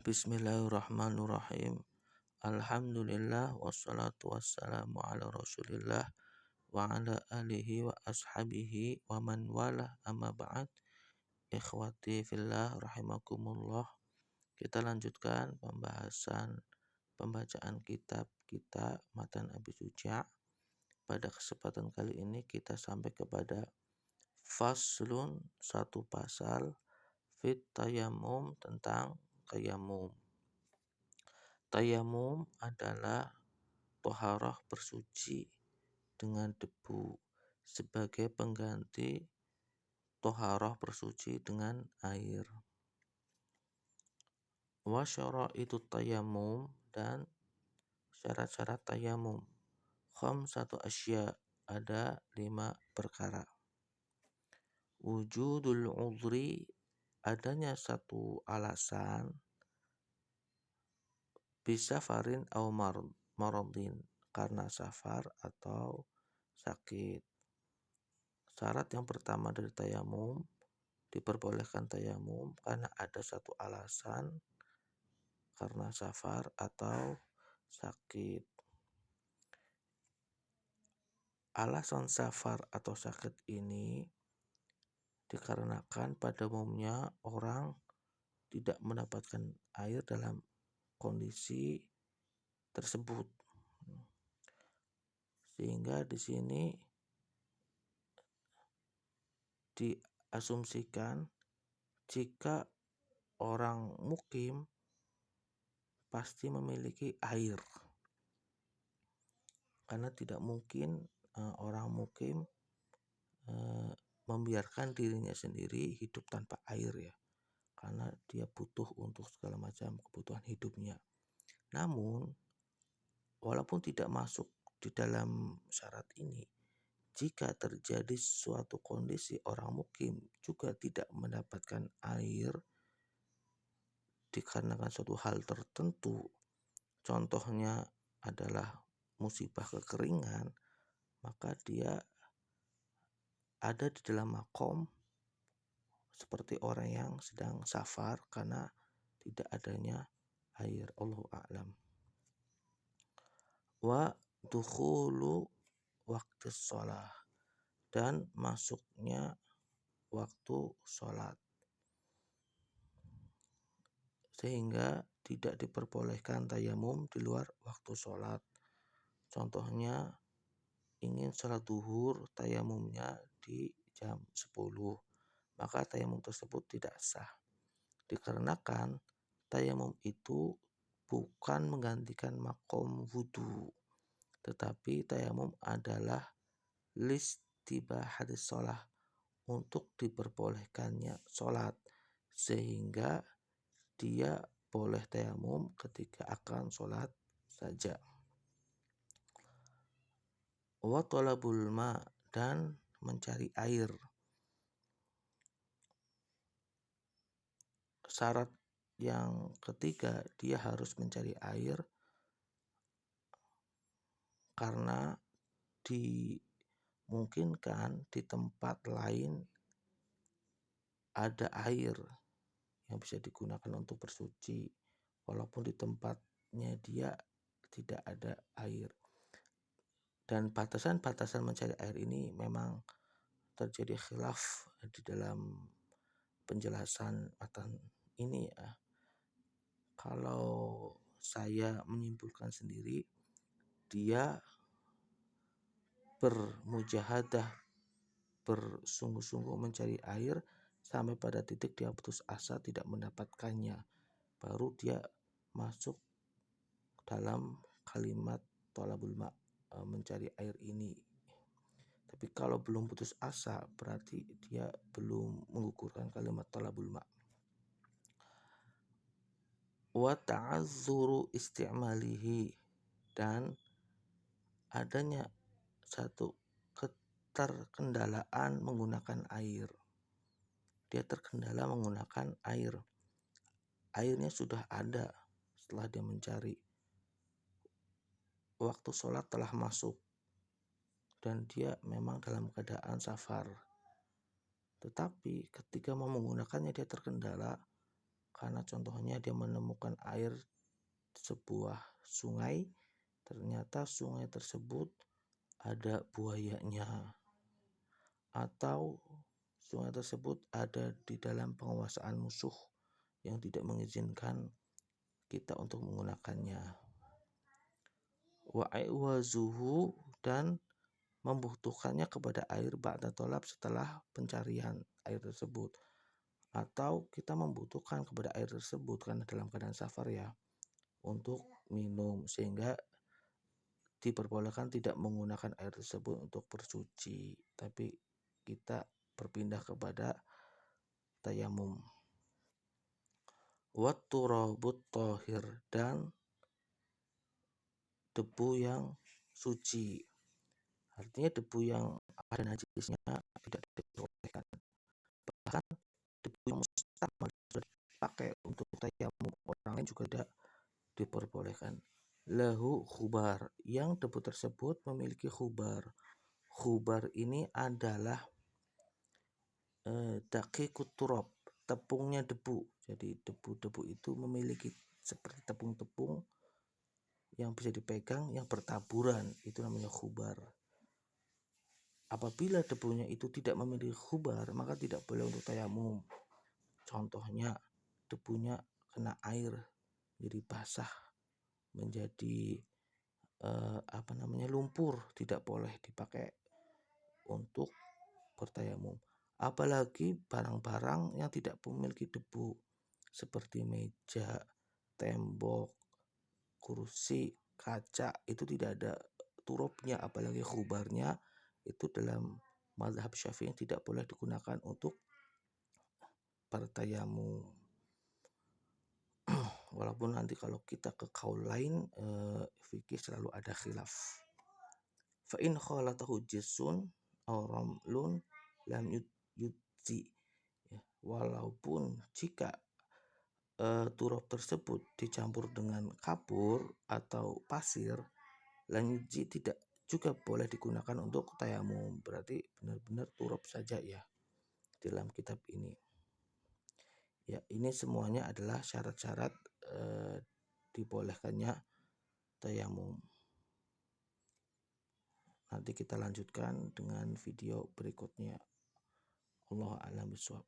Bismillahirrahmanirrahim. Alhamdulillah wassalatu wassalamu ala Rasulillah wa ala alihi wa ashabihi wa man walah amma ba'd. Ikhwati fillah rahimakumullah. Kita lanjutkan pembacaan kitab kita Matan Abi Suja'. Pada kesempatan kali ini kita sampai kepada faslun, satu pasal fit tayamum, tentang tayamum. Tayamum adalah toharah bersuci dengan debu sebagai pengganti toharah bersuci dengan air. Wa syaraitu tayamum, dan syarat-syarat tayamum. Khamsatu asya, ada 5 perkara. Wujudul udhri, adanya satu alasan, bisa farin au maradin, karena safar atau sakit. Syarat yang pertama dari tayamum, diperbolehkan tayamum karena ada satu alasan, karena safar atau sakit. Alasan safar atau sakit ini dikarenakan pada umumnya orang tidak mendapatkan air dalam kondisi tersebut, sehingga di sini diasumsikan jika orang mukim pasti memiliki air, karena tidak mungkin orang mukim membiarkan dirinya sendiri hidup tanpa air ya, karena dia butuh untuk segala macam kebutuhan hidupnya. Namun walaupun tidak masuk di dalam syarat ini, jika terjadi suatu kondisi orang mukim juga tidak mendapatkan air dikarenakan suatu hal tertentu, contohnya adalah musibah kekeringan, maka dia ada di dalam makom seperti orang yang sedang safar karena tidak adanya air. Allahu a'lam. Wa dukhulu waktu sholat, dan masuknya waktu sholat, sehingga tidak diperbolehkan tayamum di luar waktu sholat. Contohnya ingin sholat duhur, tayamumnya di jam 10, maka tayamum tersebut tidak sah, dikarenakan tayamum itu bukan menggantikan makom wudu, tetapi tayamum adalah listibahati sholat, untuk diperbolehkannya sholat, sehingga dia boleh tayamum ketika akan sholat saja. Wa talabul ma, dan mencari air. Syarat yang ketiga, dia harus mencari air karena dimungkinkan di tempat lain ada air yang bisa digunakan untuk bersuci, walaupun di tempatnya dia tidak ada air. Dan batasan-batasan mencari air ini memang terjadi khilaf di dalam penjelasan matan ini ya. Kalau saya menyimpulkan sendiri, dia bermujahadah, bersungguh-sungguh mencari air sampai pada titik dia putus asa tidak mendapatkannya, baru dia masuk dalam kalimat thalabul ma, mencari air ini. Tapi kalau belum putus asa, berarti dia belum menggugurkan kalimat thalabul ma. Wa ta'azzuru isti'malihi, dan adanya satu keterkendalaan menggunakan air. Dia terkendala menggunakan air. Airnya sudah ada setelah dia mencari. Waktu sholat telah masuk dan dia memang dalam keadaan safar. Tetapi ketika mau menggunakannya dia terkendala, karena contohnya dia menemukan air sebuah sungai, ternyata sungai tersebut ada buayanya, atau sungai tersebut ada di dalam penguasaan musuh yang tidak mengizinkan kita untuk menggunakannya. Wa'iwazuhu, dan membutuhkannya kepada air ba'da tolab, setelah pencarian air tersebut, atau kita membutuhkan kepada air tersebut karena dalam keadaan safar ya, untuk minum, sehingga diperbolehkan tidak menggunakan air tersebut untuk bersuci, tapi kita berpindah kepada tayamum. Wat turabut tohir, dan debu yang suci, artinya debu yang ada najisnya tidak diperbolehkan. Bahkan debu yang musta'mal sudah dipakai untuk tayamum orang lain juga tidak diperbolehkan. Lahu khubar, yang debu tersebut memiliki khubar. Khubar ini adalah daqiqut turab, tepungnya debu. Jadi debu-debu itu memiliki seperti tepung-tepung yang bisa dipegang, yang bertaburan, itu namanya khubar. Apabila debunya itu tidak memiliki khubar, maka tidak boleh untuk tayamum. Contohnya debunya kena air jadi basah, menjadi lumpur, tidak boleh dipakai untuk bertayamum. Apalagi barang-barang yang tidak memiliki debu seperti meja, tembok, kursi, kaca, itu tidak ada turupnya, apalagi khubarnya. Itu dalam mazhab Syafi'i tidak boleh digunakan untuk bertayamum. Walaupun nanti kalau kita ke kaul lain, fikih selalu ada khilaf. Fa in khalatahu jisun aw ramlun lam yujzi, ya, walaupun jika turab tersebut dicampur dengan kapur atau pasir, lam yujzi, tidak juga boleh digunakan untuk tayamum. Berarti benar-benar turab saja ya dalam kitab ini. Ya, ini semuanya adalah syarat-syarat dibolehkannya tayamum. Nanti kita lanjutkan dengan video berikutnya. Allahu a'lam bishawab.